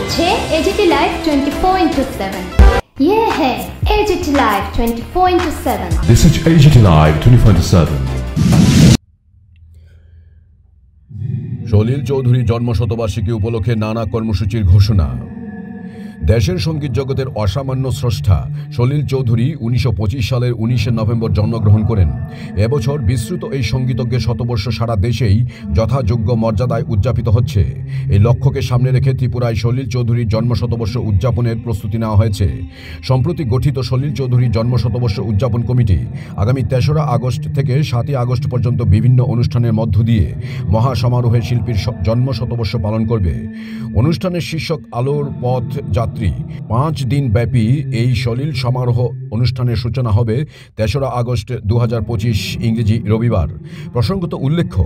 হচ্ছে AGT live 24/7। ये है AGT Live 24/7। This is AGT Live 24/7। সলিল চৌধুরীর জন্মশতবার্ষিকী উপলক্ষে নানা কর্মসূচির ঘোষণা। দেশের সঙ্গীত জগতের অসামান্য স্রষ্টা সলিল চৌধুরী 1925 সালের 19 নভেম্বর জন্মগ্রহণ করেন। এবছর বিস্তৃত এই সঙ্গীতজ্ঞের শতবর্ষ সারা দেশেই যথাযোগ্য মর্যাদায় উদযাপিত হচ্ছে। এই লক্ষ্যকে সামনে রেখে ত্রিপুরায় সলিল চৌধুরীর জন্মশতবর্ষ উদযাপনের প্রস্তুতি নেওয়া হয়েছে। সম্প্রতি গঠিত সলিল চৌধুরীর জন্মশতবর্ষ উদযাপন কমিটি আগামী 3রা আগস্ট থেকে 7ই আগস্ট পর্যন্ত বিভিন্ন অনুষ্ঠানের মধ্য দিয়ে মহাসমারোহে শিল্পীর জন্মশতবর্ষ পালন করবে। অনুষ্ঠানের শীর্ষক আলোর পথ যাত্রী। 5 দিন ব্যাপী এই সলিল সমারোহ অনুষ্ঠানের সূচনা হবে 3রা আগস্ট 2025 ইংরেজি রবিবার। প্রসঙ্গত উল্লেখ্য,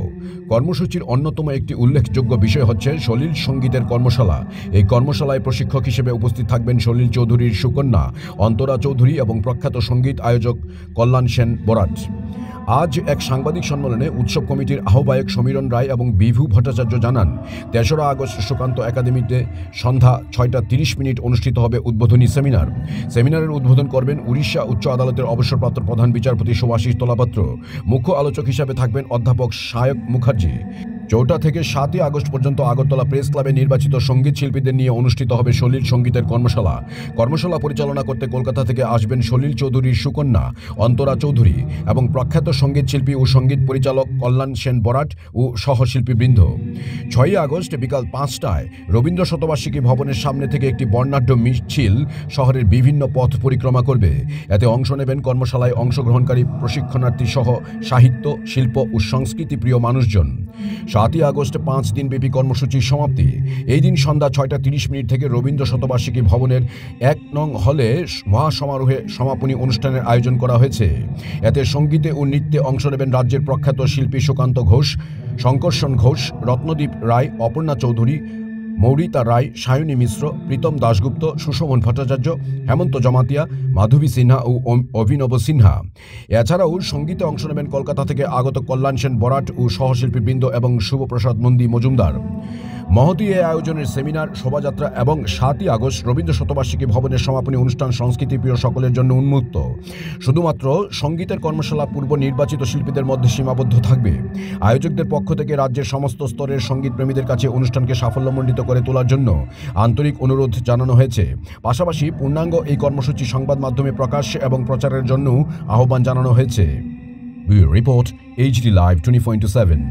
কর্মসূচির অন্যতম একটি উল্লেখযোগ্য বিষয় হচ্ছে সলিল সঙ্গীতের কর্মশালা। এই কর্মশালায় প্রশিক্ষক হিসেবে উপস্থিত থাকবেন সলিল চৌধুরীর সুকন্যা অন্তরা চৌধুরী এবং প্রখ্যাত সঙ্গীত আয়োজক কল্যাণ সেন বরাট। আজ এক সাংবাদিক সম্মেলনে উৎসব কমিটির আহ্বায়ক সমীরণ রায় এবং বিভু ভট্টাচার্য জানান, 3রা আগস্ট সুকান্ত একাডেমিতে সন্ধ্যা 6:30 অনুষ্ঠিত হবে উদ্বোধনী সেমিনার। সেমিনারের উদ্বোধন করবেন উড়িষ্যা উচ্চ আদালতের অবসরপ্রাপ্ত প্রধান বিচারপতি সুভাষিস তলাপাত্র। মুখ্য আলোচক হিসাবে থাকবেন অধ্যাপক সায়ক মুখার্জি। 4 থেকে 7ই আগস্ট পর্যন্ত আগরতলা প্রেস ক্লাবে নির্বাচিত সঙ্গীত শিল্পীদের নিয়ে অনুষ্ঠিত হবে সলিল সঙ্গীতের কর্মশালা। কর্মশালা পরিচালনা করতে কলকাতা থেকে আসবেন সলিল চৌধুরীর সুকন্যা অন্তরা চৌধুরী এবং প্রখ্যাত সঙ্গীত শিল্পী ও সঙ্গীত পরিচালক কল্যাণ সেন বরাট ও সহশিল্পীবৃন্দ। 6ই আগস্ট বিকাল 5টায় রবীন্দ্র শতবার্ষিকী ভবনের সামনে থেকে একটি বর্ণাঢ্য মিছিল শহরের বিভিন্ন পথ পরিক্রমা করবে। এতে অংশ নেবেন কর্মশালায় অংশগ্রহণকারী প্রশিক্ষণার্থী সহ সাহিত্য, শিল্প ও সংস্কৃতি প্রিয় মানুষজন। 7ই আগস্ট 5 দিনব্যাপী কর্মসূচির সমাপ্তি। এই দিন সন্ধ্যা 6:30 থেকে রবীন্দ্র শতবার্ষিকী ভবনের 1 নং হলে মহাসমারোহে সমাপনী অনুষ্ঠানের আয়োজন করা হয়েছে। এতে সঙ্গীতে ও নৃত্যে অংশ নেবেন রাজ্যের প্রখ্যাত শিল্পী সুকান্ত ঘোষ, শঙ্কর্ষণ ঘোষ, রত্নদীপ রায়, অপর্ণা চৌধুরী, মৌরিতা রায়, সায়নী মিশ্র, প্রীতম দাশগুপ্ত, সুশোভন ভট্টাচার্য, হেমন্ত জমাতিয়া, মাধবী সিনহা ও অভিনব সিনহা। এছাড়াও সঙ্গীতে অংশ নেবেন কলকাতা থেকে আগত কল্যাণ সেন বরাট ও সহশিল্পীবৃন্দ এবং শুভপ্রসাদ নন্দী মজুমদার। মহতী এই আয়োজনের সেমিনার, শোভাযাত্রা এবং 7ই আগস্ট রবীন্দ্র শতবার্ষিকী ভবনের সমাপনী অনুষ্ঠান সংস্কৃতিপ্রিয় সকলের জন্য উন্মুক্ত। শুধুমাত্র সঙ্গীতের কর্মশালা পূর্ব নির্বাচিত শিল্পীদের মধ্যে সীমাবদ্ধ থাকবে। আয়োজকদের পক্ষ থেকে রাজ্যের সমস্ত স্তরের সঙ্গীত প্রেমীদের কাছে অনুষ্ঠানকে সাফল্যমণ্ডিত করে তোলার জন্য আন্তরিক অনুরোধ জানানো হয়েছে। পাশাপাশি পূর্ণাঙ্গ এই কর্মসূচি সংবাদ মাধ্যমে প্রকাশ এবং প্রচারের জন্য আহ্বান জানানো হয়েছে। Report AGT Live 24/7।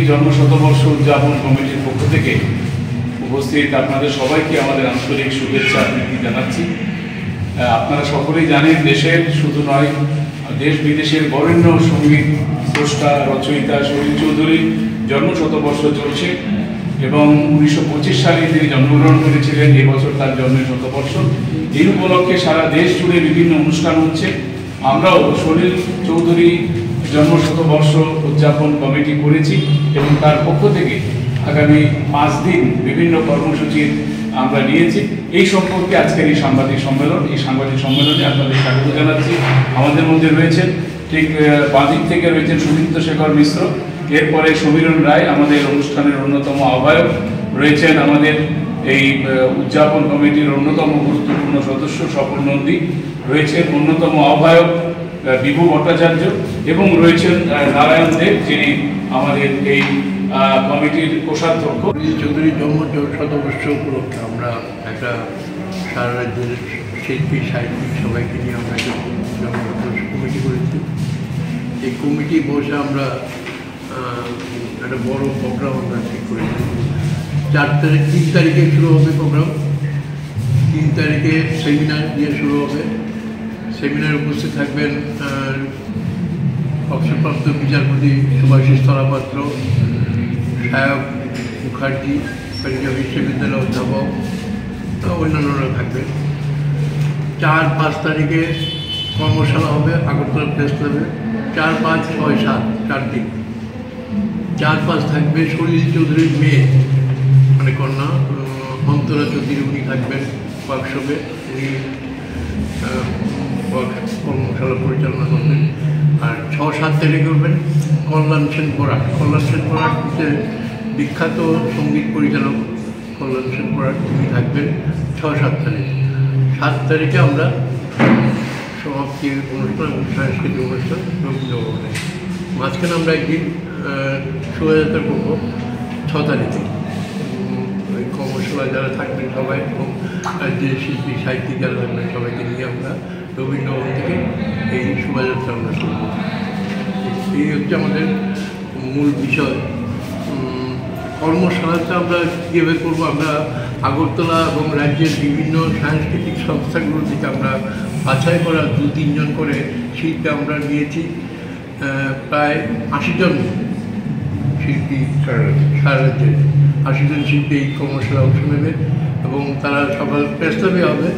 জন্মশতবর্ষ উদযাপন কমিটির পক্ষ থেকে উপস্থিত আপনাদের সবাইকে আমাদের আন্তরিক শুভেচ্ছা প্রীতি জানাচ্ছি। আপনারা সকলেই জানেন, দেশের শুধু নয় দেশ বিদেশের বরেণ্য সঙ্গীত স্রষ্টা রচয়িতা সলিল চৌধুরীর জন্মশতবর্ষ চলছে এবং 1925 সালে তিনি জন্মগ্রহণ করেছিলেন। এবছর তার জন্মের শতবর্ষ। এই উপলক্ষে সারা দেশ জুড়ে বিভিন্ন অনুষ্ঠান হচ্ছে। আমরাও সলিল চৌধুরী জন্ম শতবর্ষ উদযাপন কমিটি করেছি এবং তার পক্ষ থেকে আগামী 5 দিন বিভিন্ন কর্মসূচির আমরা নিয়েছি। এই সম্পর্কে আজকের এই সাংবাদিক সম্মেলন। এই সাংবাদিক সম্মেলনে আপনাদের স্বাগত জানাচ্ছি। আমাদের মধ্যে রয়েছেন ঠিক বাঁদিক থেকে রয়েছেন সুদীপ্ত শেখর মিশ্র, এরপরে সমীরণ রায় আমাদের অনুষ্ঠানের অন্যতম আহ্বায়ক, রয়েছেন আমাদের এই উদযাপন কমিটির অন্যতম গুরুত্বপূর্ণ সদস্য স্বপন নন্দী, রয়েছেন অন্যতম আহ্বায়ক বিভু ভট্টাচার্য এবং রয়েছেন নারায়ণ দেব, যিনি আমাদের এই কমিটির কোষাধ্যক্ষ। চৌধুরী জন্ম শতবর্ষ উপলক্ষে আমরা একটা সারা রাজ্যের শিল্পী সাহিত্যিক সবাইকে নিয়ে আমরা একটা জন্মশতবর্ষ কমিটি করেছি। এই কমিটি বসে আমরা একটা বড় প্রোগ্রাম আমরা ঠিক করেছি। 3 তারিখে শুরু হবে প্রোগ্রাম। 3 তারিখে সেমিনার দিয়ে শুরু হবে। সেমিনারে উপস্থিত থাকবেন অবসরপ্রাপ্ত বিচারপতি সুভাষিস তলাপাত্র, সায়ক মুখার্জি, কালিকা বিশ্ববিদ্যালয়ের অধ্যাপক, অন্যান্যরা থাকবেন। 4-5 তারিখে কর্মশালা হবে আগরতলা প্রেস ক্লাবে। 4, 5, 6, 7 4 দিন। 4-5 থাকবে সলিল চৌধুরীর মেয়ে মানে কন্যা অন্তরা চৌধুরী, উনি থাকবেন ওয়ার্কশপে। উনি কর্মশালা পরিচালনা করবেন। আর 6-7 তারিখে করবেন কল্যাণ সেন বরাট। কল্যাণ সেন বরাট হচ্ছে বিখ্যাত সঙ্গীত পরিচালক কল্যাণ সেন বরাট, উনি থাকবেন 6-7 তারিখ। 7 তারিখে আমরা সমাপ্তি অনুষ্ঠান, সাংস্কৃতিক অনুষ্ঠান রবীন্দ্রভবনে। মাঝখানে আমরা একদিন শোভাযাত্রা করবো 6 তারিখে। ওই কর্মশালা যারা থাকবেন সবাই এবং যে শিল্পী সাহিত্যিক যারা থাকবেন সবাইকে নিয়ে আমরা রবীন্দ্রভবন থেকে এই শোভাযাত্রা আমরা করব। এই হচ্ছে আমাদের মূল বিষয়। কর্মশালাটা আমরা কীভাবে করবো, আমরা আগরতলা এবং রাজ্যের বিভিন্ন সাংস্কৃতিক সংস্থাগুলো থেকে আমরা বাছাই করা 2-3 জন করে শিল্পী আমরা নিয়েছি। প্রায় 80 জন শিল্পী সারা রাজ্যে 80 জন শিল্পী এই কর্মশালা অংশ নেবে এবং তারা সকাল প্রেস ক্লাবে হবে,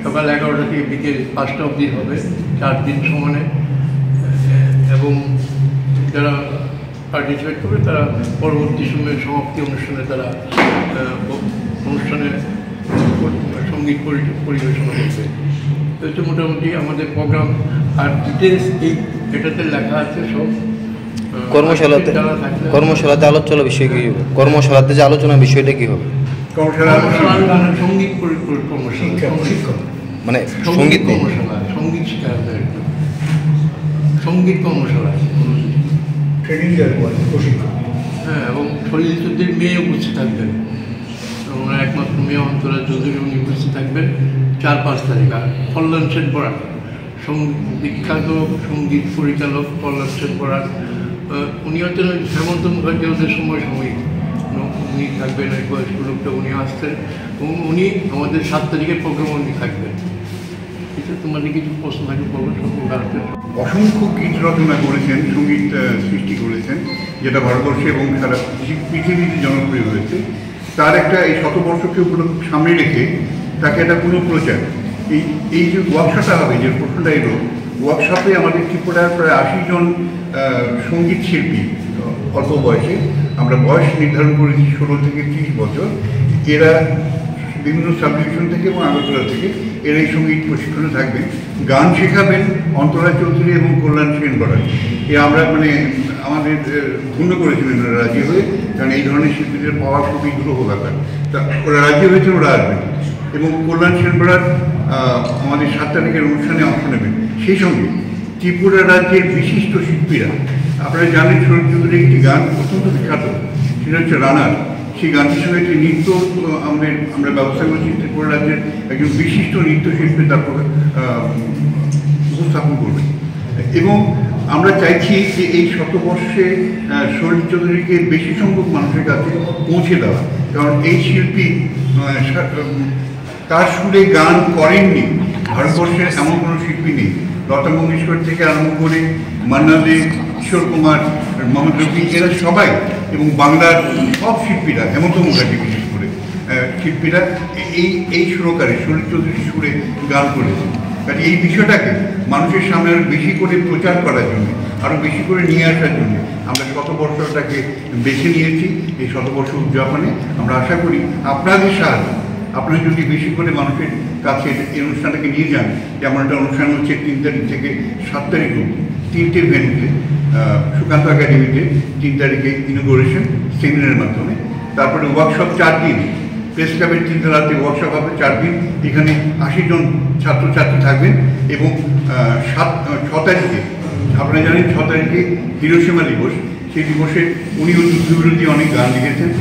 সকাল 11টা থেকে বিকেল 5টা অবধি হবে, 4 দিন সমানে। এবং যারা পার্টিসিপেট করবে তারা পরবর্তী সময়ে সমাপ্তি অনুষ্ঠানে তারা অনুষ্ঠানে সঙ্গীত পরিবেশনা করবে। তো হচ্ছে মোটামুটি আমাদের প্রোগ্রাম। আর ডিটেলস এটাতে লেখা আছে সব। কর্মশালাতে আলোচনা বিষয় কী হবে? কর্মশালাতে যে আলোচনা বিষয়টা কী হবে? সঙ্গীত মানে সঙ্গীত কর্মশালা, সঙ্গীত শিক্ষার সঙ্গীত কর্মশালা ট্রেনিং প্রশিক্ষণ। হ্যাঁ, এবং সলিল চৌধুরীর মেয়ে উপস্থিত থাকবেন, ওনার একমাত্র মেয়ে অন্তরা চৌধুরী, উনি উপস্থিত থাকবেন 4-5 তারিখ। আর কল্যাণ সেন বরাট, বিখ্যাত সঙ্গীত পরিচালক কল্যাণ সেন বরাট, উনি হচ্ছেন হেমন্ত মুখার্জি ওদের সময় উনি থাকবেন। এই বয়স্ক লোকটা উনি আসতেন এবং উনি আমাদের 7 তারিখের প্রোগ্রাম উনি থাকবেন। এটা তোমাদের কিছু প্রশ্ন থাকে বলবেন? অসংখ্য গীত রচনা করেছেন, সঙ্গীত সৃষ্টি করেছেন, যেটা ভারতবর্ষে এবং সারা পৃথিবীতে জনপ্রিয় হয়েছে। তার একটা এই শতবর্ষকে উপলক্ষে সামনে রেখে তাকে একটা পুনঃপ্রচার, এই যে ওয়ার্কশপটা হবে, যে প্রশ্নটা এলো, ওয়ার্কশপে আমাদের ত্রিপুরার প্রায় 80 জন সঙ্গীত শিল্পী অল্প বয়সে, আমরা বয়স নির্ধারণ করেছি 16 থেকে 30 বছর। এরা বিভিন্ন সাবডিভিশন থেকে এবং আগরতলা থেকে এরা এই সঙ্গীত প্রশিক্ষণে থাকবেন। গান শেখাবেন অন্তরা চৌধুরী এবং কল্যাণ সেন বরাট। আমরা আমাদের ধন্য করেছিলেন ওরা রাজি হয়ে, কারণ এই ধরনের শিল্পীদের পাওয়া খুবই দুরূহ ব্যাপার। তা ওরা রাজি হয়েছেন, ওরা আসবেন। এবং কল্যাণ সেন বরাট আমাদের 7 তারিখের অনুষ্ঠানে অংশ নেবেন। সেই সঙ্গে ত্রিপুরা রাজ্যের বিশিষ্ট শিল্পীরা, আপনারা জানেন সলিল চৌধুরীর একটি গান অত্যন্ত বিখ্যাত, সেটা হচ্ছে রানার। সেই গানটির সঙ্গে একটি নৃত্য আমরা ব্যবস্থা করেছি। ত্রিপুরা রাজ্যের একজন বিশিষ্ট নৃত্যশিল্পী তারপর উপস্থাপন করবেন। এবং আমরা চাইছি যে এই শতবর্ষে সলিল চৌধুরীকে বেশি সংখ্যক মানুষের কাছে পৌঁছে দেওয়া, কারণ এই শিল্পী তার সুরে গান করেননি ভারতবর্ষে এমন কোনো শিল্পী নেই। লতা মঙ্গেশকর থেকে আরম্ভ করে মান্না দে, কিশোর কুমার, মোহাম্মদ রফি, এরা সবাই এবং বাংলার সব শিল্পীরা, হেমন্ত মুখার্জি বিশেষ করে শিল্পীরা এই সুরকারে শরীর চৌধুরীর সুরে গান করেছে। কাজে এই বিষয়টাকে মানুষের সামনে আরও বেশি করে প্রচার করার জন্য, আরও বেশি করে নিয়ে আসার জন্য আমরা শতবর্ষটাকে বেছে নিয়েছি। এই শতবর্ষ উদযাপনে আমরা আশা করি আপনাদের সাহায্য, আপনারা যদি বেশি করে মানুষের কাছে এই অনুষ্ঠানটাকে নিয়ে যান। যেমন একটা অনুষ্ঠান হচ্ছে 3 তারিখ থেকে 7 তারিখ অবধি 3টে ভেন্যুতে, সুকান্ত একাডেমিতে 3 তারিখে ইনোগ্রেশন সেমিনারের মাধ্যমে, তারপরে ওয়ার্কশপ 4 দিন, প্রেস ক্লাবের 3 রাতে ওয়ার্কশপ হবে 4 দিন, এখানে 80 জন ছাত্রছাত্রী থাকবেন। এবং 6 তারিখে আপনারা জানেন 6 তারিখে হিরোশিমা দিবস, সেই দিবসে উনি যুদ্ধবিরোধী অনেক গান লিখেছেন।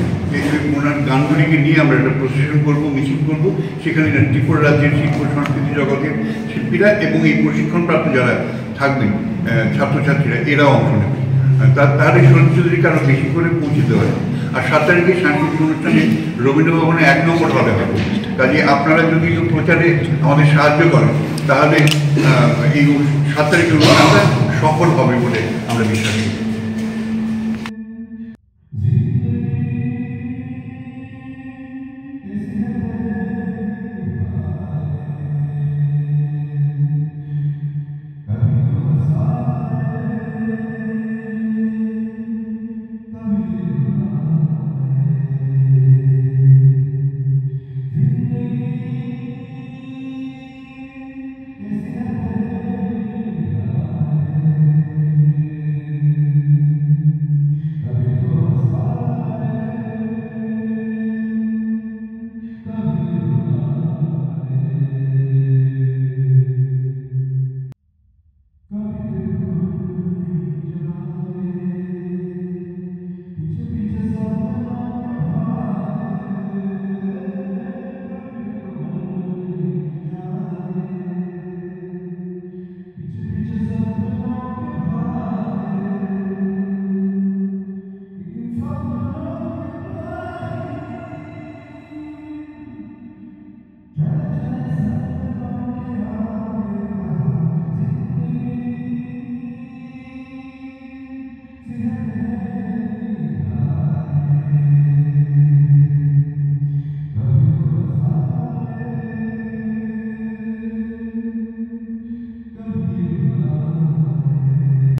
ওনার গানগুলিকে নিয়ে আমরা একটা প্রসেশন করবো, মিছিল করবো। সেখানে ত্রিপুরা রাজ্যের শিল্প সংস্কৃতি জগতের শিল্পীরা এবং এই প্রশিক্ষণপ্রাপ্ত যারা থাকবেন ছাত্রছাত্রীরা, এরাও অংশ নেবে। তার এই শরীর চৌধুরীকে আরও বেশি করে পৌঁছে দেওয়া হয়। আর 7 তারিখে সাংস্কৃতিক অনুষ্ঠানে রবীন্দ্রভবনে 1 নম্বর হলে হবে। কাজে আপনারা যদি প্রচারে আমাদের সাহায্য করেন তাহলে এই 7 তারিখের অনুষ্ঠানটা সফল হবে বলে আমরা বিশ্বাস করি।